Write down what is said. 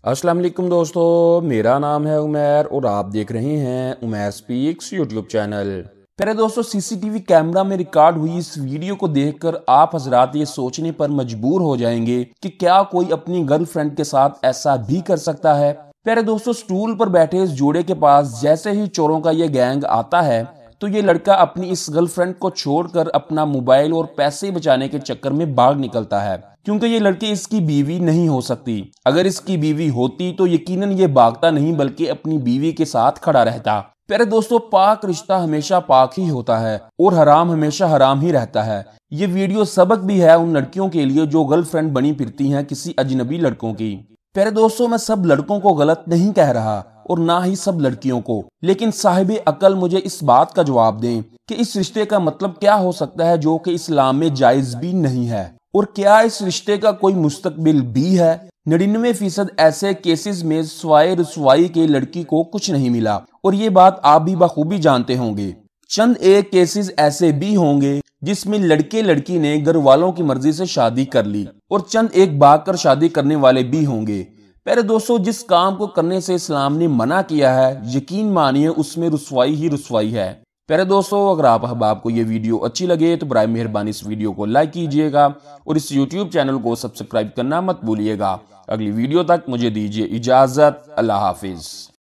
अस्सलाम वालेकुम दोस्तों, मेरा नाम है उमैर और आप देख रहे हैं उमैर स्पीक्स यूट्यूब चैनल। प्यारे दोस्तों, सीसीटीवी कैमरा में रिकॉर्ड हुई इस वीडियो को देखकर आप हजरात ये सोचने पर मजबूर हो जाएंगे कि क्या कोई अपनी गर्लफ्रेंड के साथ ऐसा भी कर सकता है। प्यारे दोस्तों, स्टूल पर बैठे इस जोड़े के पास जैसे ही चोरों का ये गैंग आता है तो ये लड़का अपनी इस गर्लफ्रेंड को छोड़कर अपना मोबाइल और पैसे बचाने के चक्कर में भाग निकलता है, क्योंकि ये लड़की इसकी बीवी नहीं हो सकती। अगर इसकी बीवी होती तो यकीनन ये भागता नहीं बल्कि अपनी बीवी के साथ खड़ा रहता। प्यारे दोस्तों, पाक रिश्ता हमेशा पाक ही होता है और हराम हमेशा हराम ही रहता है। ये वीडियो सबक भी है उन लड़कियों के लिए जो गर्लफ्रेंड बनी फिरती हैं किसी अजनबी लड़कों की। प्यारे दोस्तों, मैं सब लड़कों को गलत नहीं कह रहा और ना ही सब लड़कियों को, लेकिन साहिबे अकल मुझे इस बात का जवाब दें कि इस रिश्ते का मतलब क्या हो सकता है जो कि इस्लाम में जायज भी नहीं है, और क्या इस रिश्ते का कोई मुस्तकबिल भी है। 99% ऐसे केसेस में स्वाय रसवाई के लड़की को कुछ नहीं मिला और ये बात आप भी बखूबी जानते होंगे। चंद एक केसेस ऐसे भी होंगे जिसमें लड़के लड़की ने घर वालों की मर्जी से शादी कर ली और चंद एक भागकर शादी करने वाले भी होंगे। प्यारे दोस्तों, जिस काम को करने से इस्लाम ने मना किया है यकीन मानिए उसमें रुसवाई ही रुसवाई है। प्यारे दोस्तों, अगर आपको ये वीडियो अच्छी लगे तो बराए मेहरबानी इस वीडियो को लाइक कीजिएगा और इस यूट्यूब चैनल को सब्सक्राइब करना मत भूलिएगा। अगली वीडियो तक मुझे दीजिए इजाजत। अल्लाह हाफिज।